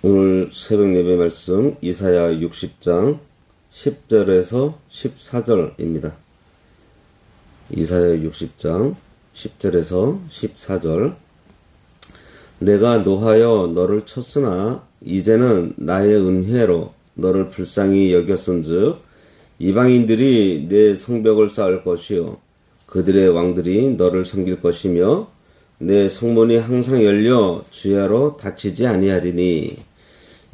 오늘 새벽 예배 말씀 이사야 60장 10절에서 14절입니다. 이사야 60장 10절에서 14절. 내가 노하여 너를 쳤으나 이제는 나의 은혜로 너를 불쌍히 여겼은즉 이방인들이 내 성벽을 쌓을 것이요 그들의 왕들이 너를 섬길 것이며 내 성문이 항상 열려 주야로 닫히지 아니하리니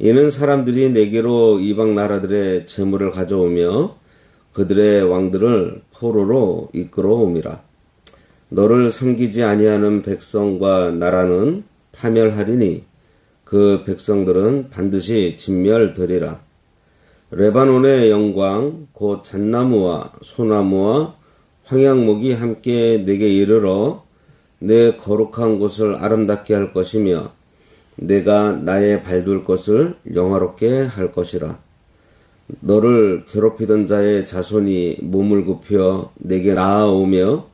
이는 사람들이 내게로 이방 나라들의 재물을 가져오며 그들의 왕들을 포로로 이끌어옴이라. 너를 섬기지 아니하는 백성과 나라는 파멸하리니 그 백성들은 반드시 진멸되리라. 레바논의 영광 곧 잣나무와 소나무와 황양목이 함께 내게 이르러 내 거룩한 곳을 아름답게 할 것이며 내가 나의 밟을 것을 영화롭게 할 것이라. 너를 괴롭히던 자의 자손이 몸을 굽혀 내게 나아오며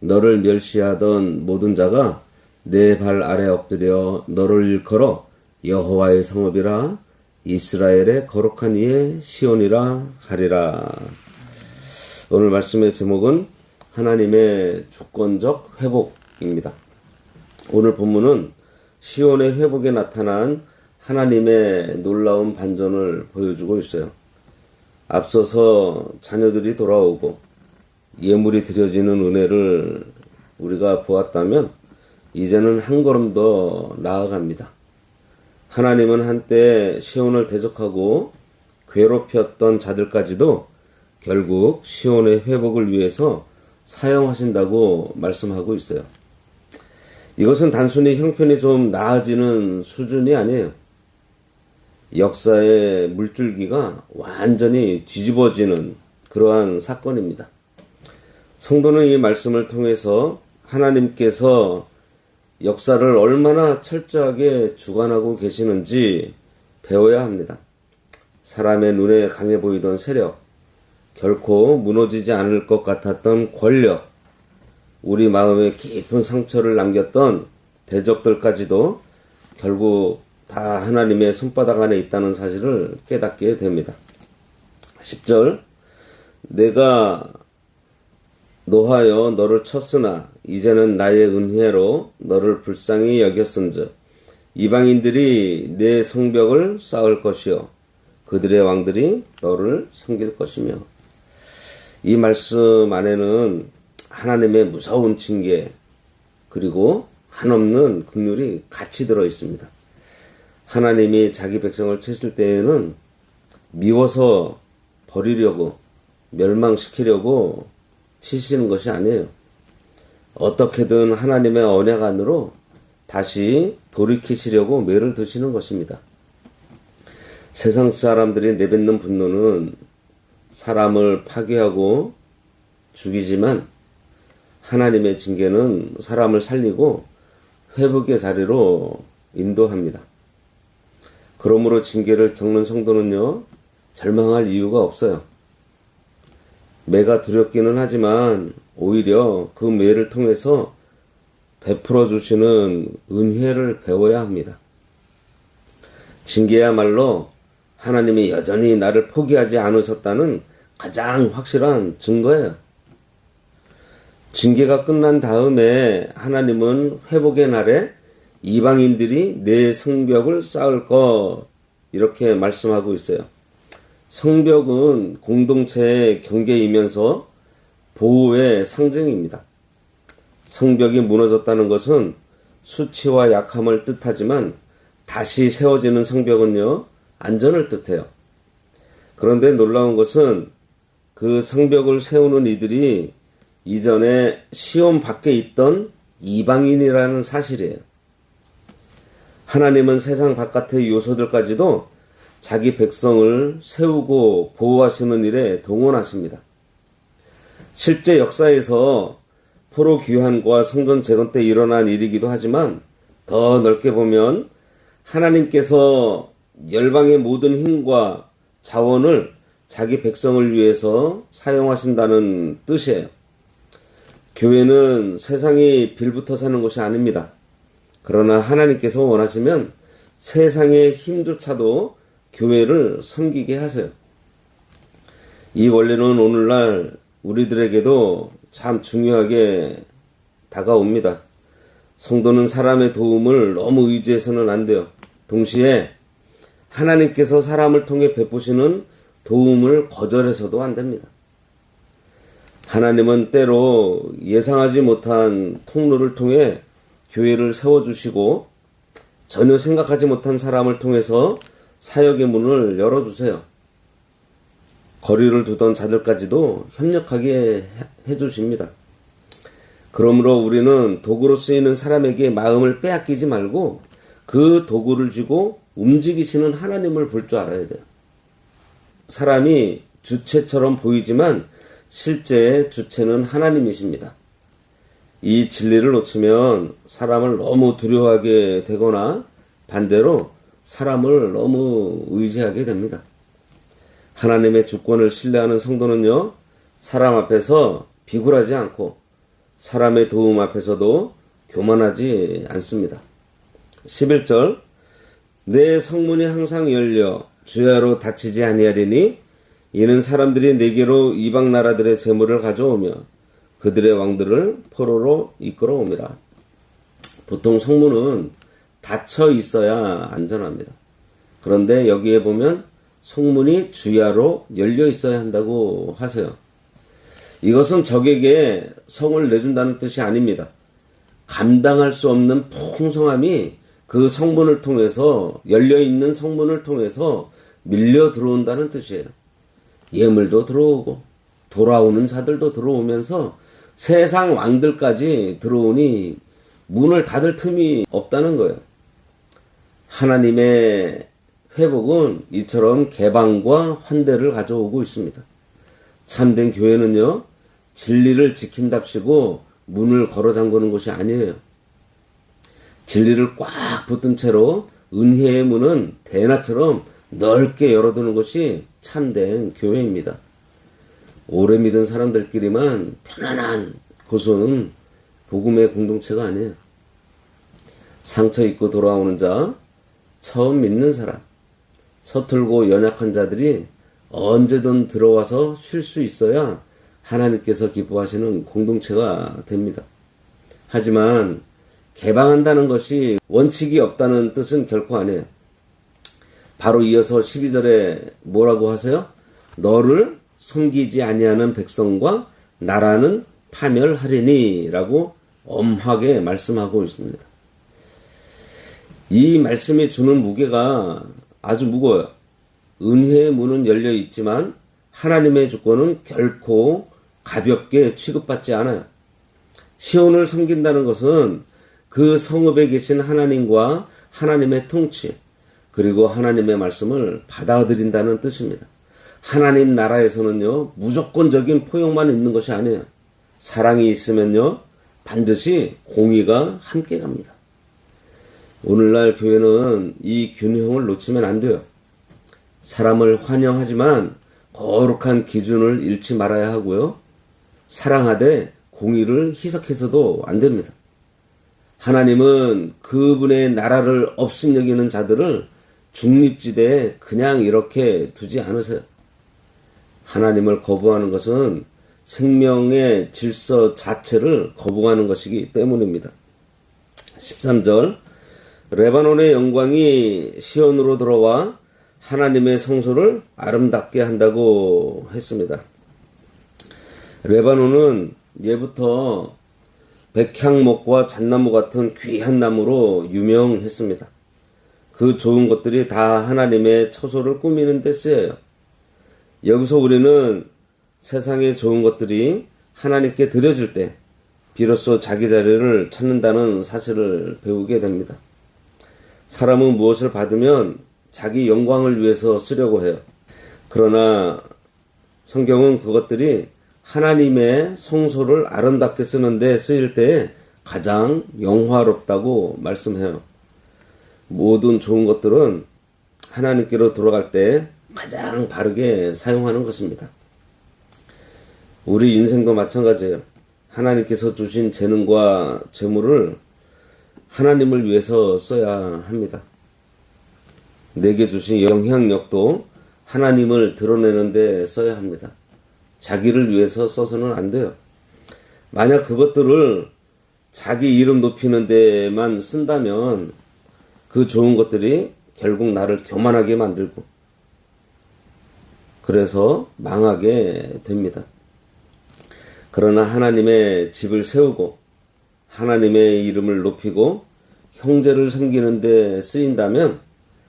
너를 멸시하던 모든 자가 내 발 아래 엎드려 너를 일컬어 여호와의 성읍이라 이스라엘의 거룩한 이의 시온이라 하리라. 오늘 말씀의 제목은 하나님의 주권적 회복입니다. 오늘 본문은 시온의 회복에 나타난 하나님의 놀라운 반전을 보여주고 있어요. 앞서서 자녀들이 돌아오고 예물이 드려지는 은혜를 우리가 보았다면 이제는 한 걸음 더 나아갑니다. 하나님은 한때 시온을 대적하고 괴롭혔던 자들까지도 결국 시온의 회복을 위해서 사용하신다고 말씀하고 있어요. 이것은 단순히 형편이 좀 나아지는 수준이 아니에요. 역사의 물줄기가 완전히 뒤집어지는 그러한 사건입니다. 성도는 이 말씀을 통해서 하나님께서 역사를 얼마나 철저하게 주관하고 계시는지 배워야 합니다. 사람의 눈에 강해 보이던 세력, 결코 무너지지 않을 것 같았던 권력, 우리 마음에 깊은 상처를 남겼던 대적들까지도 결국 다 하나님의 손바닥 안에 있다는 사실을 깨닫게 됩니다. 10절. 내가 노하여 너를 쳤으나 이제는 나의 은혜로 너를 불쌍히 여겼은즉 이방인들이 내 성벽을 쌓을 것이요 그들의 왕들이 너를 섬길 것이며. 이 말씀 안에는 하나님의 무서운 징계 그리고 한없는 긍휼이 같이 들어 있습니다. 하나님이 자기 백성을 치실 때에는 미워서 버리려고 멸망시키려고 치시는 것이 아니에요. 어떻게든 하나님의 언약 안으로 다시 돌이키시려고 매를 드시는 것입니다. 세상 사람들이 내뱉는 분노는 사람을 파괴하고 죽이지만 하나님의 징계는 사람을 살리고 회복의 자리로 인도합니다. 그러므로 징계를 겪는 성도는요, 절망할 이유가 없어요. 매가 두렵기는 하지만 오히려 그 매를 통해서 베풀어 주시는 은혜를 배워야 합니다. 징계야말로 하나님이 여전히 나를 포기하지 않으셨다는 가장 확실한 증거예요. 징계가 끝난 다음에 하나님은 회복의 날에 이방인들이 내 성벽을 쌓을 것 이렇게 말씀하고 있어요. 성벽은 공동체의 경계이면서 보호의 상징입니다. 성벽이 무너졌다는 것은 수치와 약함을 뜻하지만 다시 세워지는 성벽은요, 안전을 뜻해요. 그런데 놀라운 것은 그 성벽을 세우는 이들이 이전에 시온 밖에 있던 이방인이라는 사실이에요. 하나님은 세상 바깥의 요소들까지도 자기 백성을 세우고 보호하시는 일에 동원하십니다. 실제 역사에서 포로 귀환과 성전 재건 때 일어난 일이기도 하지만 더 넓게 보면 하나님께서 열방의 모든 힘과 자원을 자기 백성을 위해서 사용하신다는 뜻이에요. 교회는 세상이 빌붙어 사는 곳이 아닙니다. 그러나 하나님께서 원하시면 세상의 힘조차도 교회를 섬기게 하세요. 이 원리는 오늘날 우리들에게도 참 중요하게 다가옵니다. 성도는 사람의 도움을 너무 의지해서는 안 돼요. 동시에 하나님께서 사람을 통해 베푸시는 도움을 거절해서도 안 됩니다. 하나님은 때로 예상하지 못한 통로를 통해 교회를 세워주시고 전혀 생각하지 못한 사람을 통해서 사역의 문을 열어주세요. 거리를 두던 자들까지도 협력하게 해주십니다. 그러므로 우리는 도구로 쓰이는 사람에게 마음을 빼앗기지 말고 그 도구를 쥐고 움직이시는 하나님을 볼 줄 알아야 돼요. 사람이 주체처럼 보이지만 실제 주체는 하나님이십니다. 이 진리를 놓치면 사람을 너무 두려워하게 되거나 반대로 사람을 너무 의지하게 됩니다. 하나님의 주권을 신뢰하는 성도는요, 사람 앞에서 비굴하지 않고 사람의 도움 앞에서도 교만하지 않습니다. 11절 내 성문이 항상 열려 주야로 닫히지 아니하리니 이는 사람들이 내게로 이방 나라들의 재물을 가져오며 그들의 왕들을 포로로 이끌어옵니다. 보통 성문은 닫혀 있어야 안전합니다. 그런데 여기에 보면 성문이 주야로 열려 있어야 한다고 하세요. 이것은 적에게 성을 내준다는 뜻이 아닙니다. 감당할 수 없는 풍성함이 그 성문을 통해서 열려있는 성문을 통해서 밀려 들어온다는 뜻이에요. 예물도 들어오고 돌아오는 자들도 들어오면서 세상 왕들까지 들어오니 문을 닫을 틈이 없다는 거예요. 하나님의 회복은 이처럼 개방과 환대를 가져오고 있습니다. 참된 교회는요, 진리를 지킨답시고 문을 걸어 잠그는 곳이 아니에요. 진리를 꽉 붙든 채로 은혜의 문은 대낮처럼 넓게 열어두는 것이 참된 교회입니다. 오래 믿은 사람들끼리만 편안한 곳은 복음의 공동체가 아니에요. 상처 입고 돌아오는 자, 처음 믿는 사람, 서툴고 연약한 자들이 언제든 들어와서 쉴 수 있어야 하나님께서 기뻐하시는 공동체가 됩니다. 하지만 개방한다는 것이 원칙이 없다는 뜻은 결코 아니에요. 바로 이어서 12절에 뭐라고 하세요? 너를 섬기지 아니하는 백성과 나라는 파멸하리니 라고 엄하게 말씀하고 있습니다. 이 말씀이 주는 무게가 아주 무거워요. 은혜의 문은 열려 있지만 하나님의 주권은 결코 가볍게 취급받지 않아요. 시온을 섬긴다는 것은 그 성읍에 계신 하나님과 하나님의 통치, 그리고 하나님의 말씀을 받아들인다는 뜻입니다. 하나님 나라에서는요, 무조건적인 포용만 있는 것이 아니에요. 사랑이 있으면요, 반드시 공의가 함께 갑니다. 오늘날 교회는 이 균형을 놓치면 안 돼요. 사람을 환영하지만 거룩한 기준을 잃지 말아야 하고요. 사랑하되 공의를 희석해서도 안 됩니다. 하나님은 그분의 나라를 업신여기는 자들을 중립지대에 그냥 이렇게 두지 않으세요. 하나님을 거부하는 것은 생명의 질서 자체를 거부하는 것이기 때문입니다. 13절 레바논의 영광이 시온으로 들어와 하나님의 성소를 아름답게 한다고 했습니다. 레바논은 예부터 백향목과 잣나무 같은 귀한 나무로 유명했습니다. 그 좋은 것들이 다 하나님의 처소를 꾸미는 데 쓰여요. 여기서 우리는 세상의 좋은 것들이 하나님께 드려질 때 비로소 자기 자리를 찾는다는 사실을 배우게 됩니다. 사람은 무엇을 받으면 자기 영광을 위해서 쓰려고 해요. 그러나 성경은 그것들이 하나님의 성소를 아름답게 쓰는데 쓰일 때 가장 영화롭다고 말씀해요. 모든 좋은 것들은 하나님께로 돌아갈 때 가장 바르게 사용하는 것입니다. 우리 인생도 마찬가지예요. 하나님께서 주신 재능과 재물을 하나님을 위해서 써야 합니다. 내게 주신 영향력도 하나님을 드러내는 데 써야 합니다. 자기를 위해서 써서는 안 돼요. 만약 그것들을 자기 이름 높이는 데만 쓴다면 그 좋은 것들이 결국 나를 교만하게 만들고 그래서 망하게 됩니다. 그러나 하나님의 집을 세우고 하나님의 이름을 높이고 형제를 섬기는 데 쓰인다면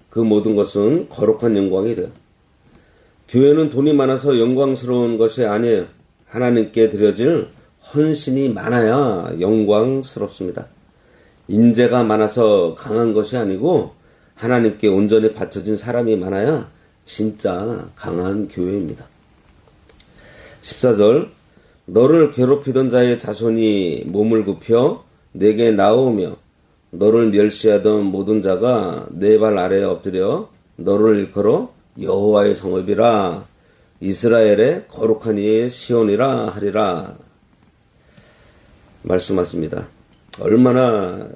그 모든 것은 거룩한 영광이 돼요. 교회는 돈이 많아서 영광스러운 것이 아니에요. 하나님께 드려질 헌신이 많아야 영광스럽습니다. 인재가 많아서 강한 것이 아니고 하나님께 온전히 바쳐진 사람이 많아야 진짜 강한 교회입니다. 14절 너를 괴롭히던 자의 자손이 몸을 굽혀 내게 나오며 너를 멸시하던 모든 자가 내 발 아래에 엎드려 너를 일컬어 여호와의 성읍이라 이스라엘의 거룩한 이의 시온이라 하리라 말씀하십니다. 얼마나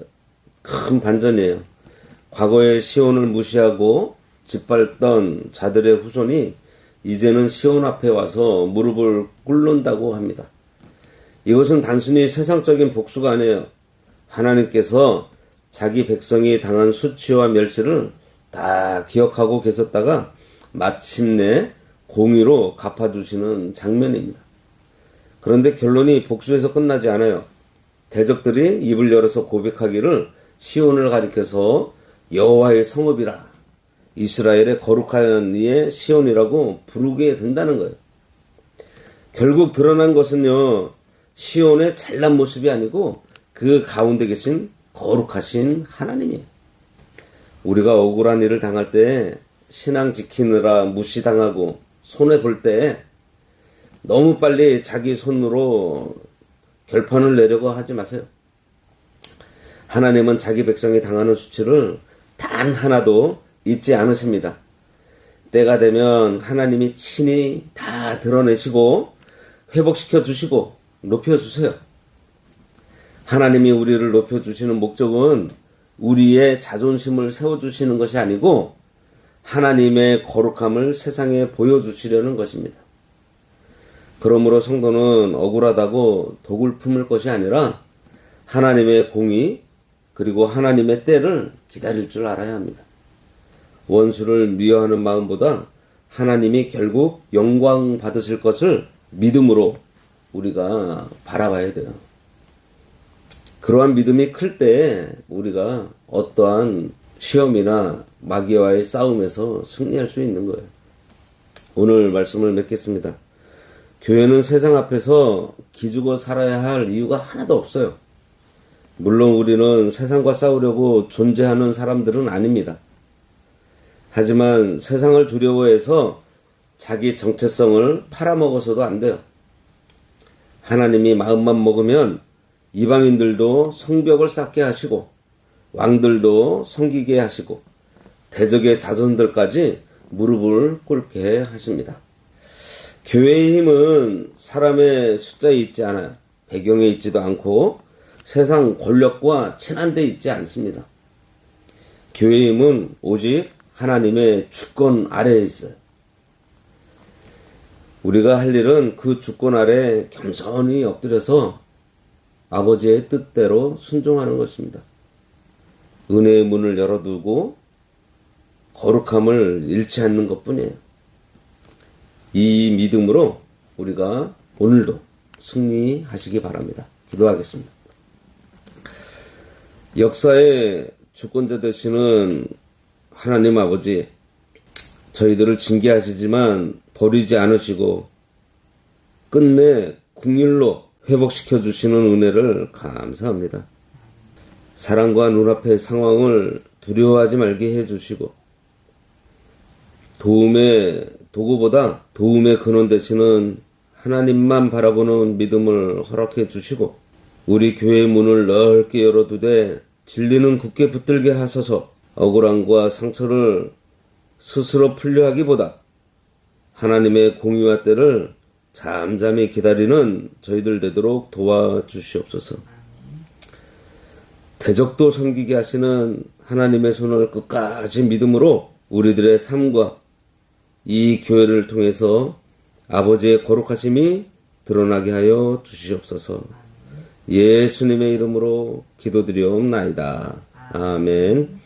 큰 반전이에요. 과거에 시온을 무시하고 짓밟던 자들의 후손이 이제는 시온 앞에 와서 무릎을 꿇는다고 합니다. 이것은 단순히 세상적인 복수가 아니에요. 하나님께서 자기 백성이 당한 수치와 멸시를 다 기억하고 계셨다가 마침내 공의로 갚아주시는 장면입니다. 그런데 결론이 복수에서 끝나지 않아요. 대적들이 입을 열어서 고백하기를 시온을 가리켜서 여호와의 성읍이라 이스라엘의 거룩한 이의 시온이라고 부르게 된다는 거예요. 결국 드러난 것은요, 시온의 잘난 모습이 아니고 그 가운데 계신 거룩하신 하나님이에요. 우리가 억울한 일을 당할 때 신앙 지키느라 무시당하고 손해볼 때 너무 빨리 자기 손으로 결판을 내려고 하지 마세요. 하나님은 자기 백성이 당하는 수치를 단 하나도 잊지 않으십니다. 때가 되면 하나님이 친히 다 드러내시고 회복시켜 주시고 높여주세요. 하나님이 우리를 높여주시는 목적은 우리의 자존심을 세워주시는 것이 아니고 하나님의 거룩함을 세상에 보여주시려는 것입니다. 그러므로 성도는 억울하다고 독을 품을 것이 아니라 하나님의 공의 그리고 하나님의 때를 기다릴 줄 알아야 합니다. 원수를 미워하는 마음보다 하나님이 결국 영광 받으실 것을 믿음으로 우리가 바라봐야 돼요. 그러한 믿음이 클 때 우리가 어떠한 시험이나 마귀와의 싸움에서 승리할 수 있는 거예요. 오늘 말씀을 맺겠습니다. 교회는 세상 앞에서 기죽어 살아야 할 이유가 하나도 없어요. 물론 우리는 세상과 싸우려고 존재하는 사람들은 아닙니다. 하지만 세상을 두려워해서 자기 정체성을 팔아먹어서도 안 돼요. 하나님이 마음만 먹으면 이방인들도 성벽을 쌓게 하시고 왕들도 섬기게 하시고 대적의 자손들까지 무릎을 꿇게 하십니다. 교회의 힘은 사람의 숫자에 있지 않아요. 배경에 있지도 않고 세상 권력과 친한데 있지 않습니다. 교회의 힘은 오직 하나님의 주권 아래에 있어요. 우리가 할 일은 그 주권 아래 겸손히 엎드려서 아버지의 뜻대로 순종하는 것입니다. 은혜의 문을 열어두고 거룩함을 잃지 않는 것뿐이에요. 이 믿음으로 우리가 오늘도 승리하시기 바랍니다. 기도하겠습니다. 역사의 주권자 되시는 하나님 아버지, 저희들을 징계하시지만 버리지 않으시고 끝내 긍휼로 회복시켜 주시는 은혜를 감사합니다. 사랑과 눈앞의 상황을 두려워하지 말게 해주시고 도움의 도구보다 도움의 근원 되시는 하나님만 바라보는 믿음을 허락해 주시고 우리 교회의 문을 넓게 열어두되 진리는 굳게 붙들게 하소서. 억울함과 상처를 스스로 풀려 하기보다 하나님의 공의와 때를 잠잠히 기다리는 저희들 되도록 도와주시옵소서. 대적도 섬기게 하시는 하나님의 손을 끝까지 믿음으로 우리들의 삶과 이 교회를 통해서 아버지의 거룩하심이 드러나게 하여 주시옵소서. 예수님의 이름으로 기도드리옵나이다. 아멘.